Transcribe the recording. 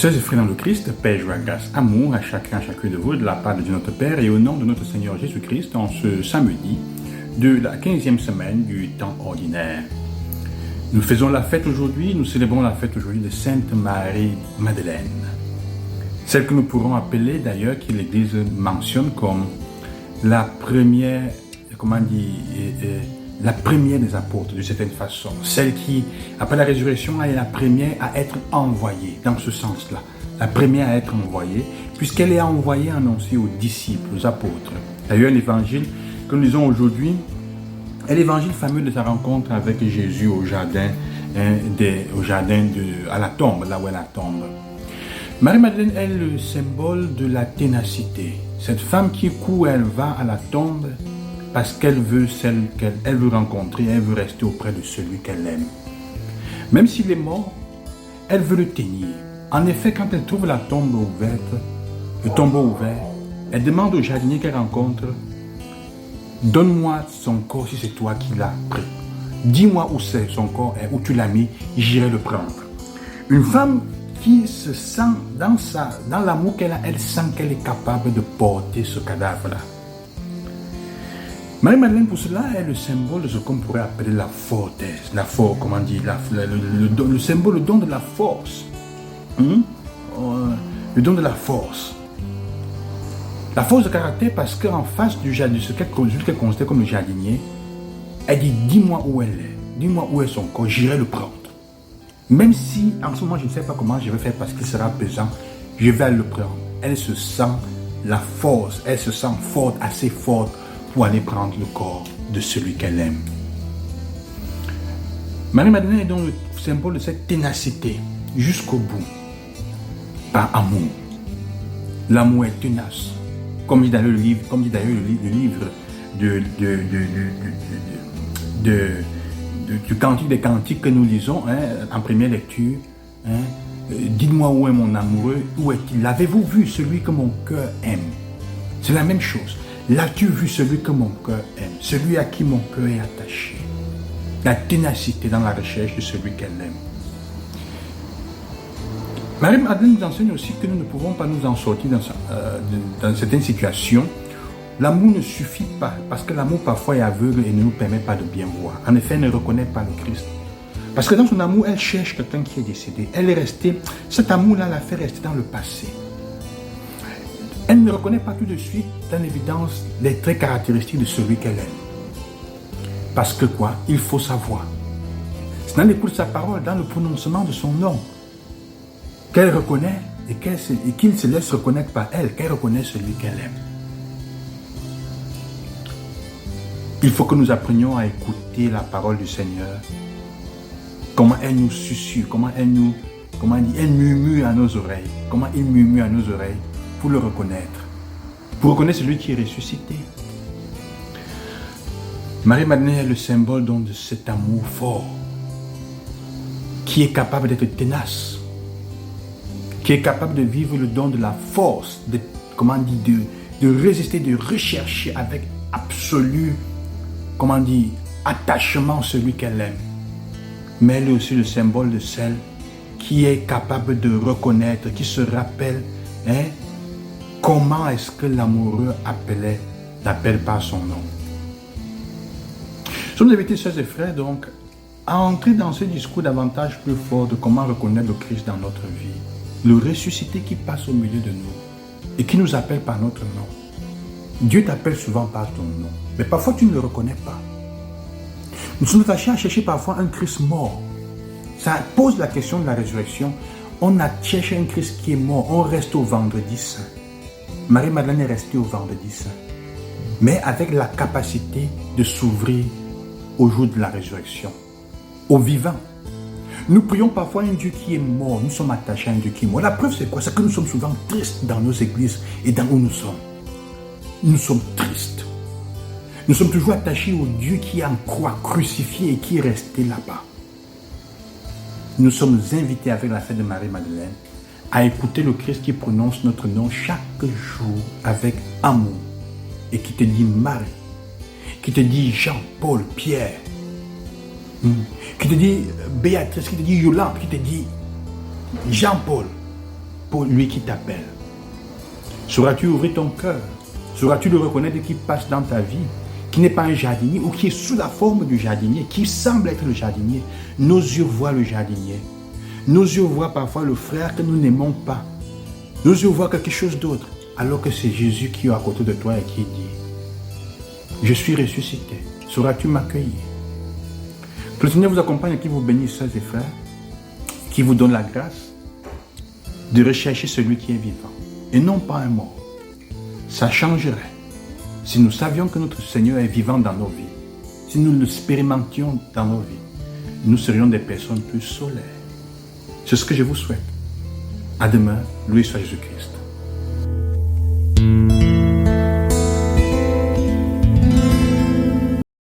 Sœurs et frères dans le Christ, paix, joie, grâce, amour à chacun, à chacune de vous, de la part de Dieu notre Père et au nom de notre Seigneur Jésus-Christ, en ce samedi de la 15e semaine du temps ordinaire. Nous faisons la fête aujourd'hui, nous célébrons la fête aujourd'hui de Sainte Marie-Madeleine. Celle que nous pourrons appeler d'ailleurs, que l'Église mentionne comme la première, la première des apôtres, d'une certaine façon. Celle qui, après la résurrection, est la première à être envoyée, dans ce sens-là. La première à être envoyée, puisqu'elle est envoyée annoncée aux disciples, aux apôtres. D'ailleurs, l'évangile que nous lisons aujourd'hui est l'évangile fameux de sa rencontre avec Jésus au jardin, à la tombe, là où est la tombe. Marie-Madeleine est le symbole de la ténacité. Cette femme qui court, elle va à la tombe, parce qu'elle veut celle qu'elle veut rencontrer, elle veut rester auprès de celui qu'elle aime. Même s'il est mort, elle veut le tenir. En effet, quand elle trouve la tombe ouverte, le tombeau ouvert, elle demande au jardinier qu'elle rencontre, « Donne-moi son corps si c'est toi qui l'as pris. Dis-moi où c'est son corps, où tu l'as mis, j'irai le prendre. » Une femme qui se sent, dans l'amour qu'elle a, elle sent qu'elle est capable de porter ce cadavre-là. Marie-Madeleine, pour cela, est le symbole de ce qu'on pourrait appeler la fortesse, le symbole, le don de la force. Le don de la force. La force de caractère, parce qu'en face de ce qu'elle considère comme le jardinier, elle dit, dis-moi où elle est, dis-moi où est son corps, j'irai le prendre. Même si, en ce moment, je ne sais pas comment je vais faire parce qu'il sera pesant, je vais le prendre. Elle se sent la force, elle se sent forte, assez forte, pour aller prendre le corps de celui qu'elle aime. Marie-Madeleine est donc le symbole de cette ténacité jusqu'au bout, par amour. L'amour est tenace, comme dit d'ailleurs le livre du Cantique des Cantiques que nous lisons en première lecture. Dites-moi où est mon amoureux, où est-il? L'avez-vous vu, celui que mon cœur aime? C'est la même chose. L'as-tu vu, celui que mon cœur aime, celui à qui mon cœur est attaché? La ténacité dans la recherche de celui qu'elle aime. Marie-Madeleine nous enseigne aussi que nous ne pouvons pas nous en sortir dans certaines situations. L'amour ne suffit pas, parce que l'amour parfois est aveugle et ne nous permet pas de bien voir. En effet, elle ne reconnaît pas le Christ. Parce que dans son amour, elle cherche quelqu'un qui est décédé. Elle est restée, cet amour-là l'a fait rester dans le passé. Elle ne reconnaît pas tout de suite, dans l'évidence, les traits caractéristiques de celui qu'elle aime. Parce que quoi? Il faut savoir. C'est dans l'écoute de sa parole, dans le prononcement de son nom, qu'elle reconnaît et qu'il se laisse reconnaître par elle, qu'elle reconnaît celui qu'elle aime. Il faut que nous apprenions à écouter la parole du Seigneur, comment elle nous susurre, elle murmure à nos oreilles, comment il murmure à nos oreilles, pour le reconnaître, pour reconnaître celui qui est ressuscité. Marie-Madeleine est le symbole donc de cet amour fort, qui est capable d'être tenace, qui est capable de vivre le don de la force, de résister, de rechercher avec absolu, attachement celui qu'elle aime. Mais elle est aussi le symbole de celle qui est capable de reconnaître, qui se rappelle, comment est-ce que l'amoureux l'appelle par son nom. Nous sommes invités, sœurs et frères, donc, à entrer dans ce discours davantage plus fort de comment reconnaître le Christ dans notre vie. Le ressuscité qui passe au milieu de nous et qui nous appelle par notre nom. Dieu t'appelle souvent par ton nom, mais parfois tu ne le reconnais pas. Nous sommes attachés à chercher parfois un Christ mort. Ça pose la question de la résurrection. On a cherché un Christ qui est mort, on reste au vendredi saint. Marie-Madeleine est restée au vendredi saint, mais avec la capacité de s'ouvrir au jour de la résurrection, au vivant. Nous prions parfois un Dieu qui est mort, nous sommes attachés à un Dieu qui est mort. La preuve c'est quoi? C'est que nous sommes souvent tristes dans nos églises et dans où nous sommes. Nous sommes tristes. Nous sommes toujours attachés au Dieu qui est en croix, crucifié et qui est resté là-bas. Nous sommes invités avec la fête de Marie-Madeleine à écouter le Christ qui prononce notre nom chaque jour avec amour et qui te dit Marie, qui te dit Jean, Paul, Pierre, qui te dit Béatrice, qui te dit Yolande, qui te dit Jean-Paul, pour lui qui t'appelle? Sauras-tu ouvrir ton cœur? Sauras-tu le reconnaître qui passe dans ta vie, qui n'est pas un jardinier ou qui est sous la forme du jardinier, qui semble être le jardinier? Nos yeux voient le jardinier. Nos yeux voient parfois le frère que nous n'aimons pas. Nos yeux voient quelque chose d'autre, alors que c'est Jésus qui est à côté de toi et qui dit, je suis ressuscité, sauras-tu m'accueillir? Que le Seigneur vous accompagne et qu'il vous bénisse, sœurs et frères, qui vous donne la grâce de rechercher celui qui est vivant et non pas un mort. Ça changerait si nous savions que notre Seigneur est vivant dans nos vies, si nous l'expérimentions dans nos vies, nous serions des personnes plus solaires. C'est ce que je vous souhaite. À demain, loué soit Jésus-Christ.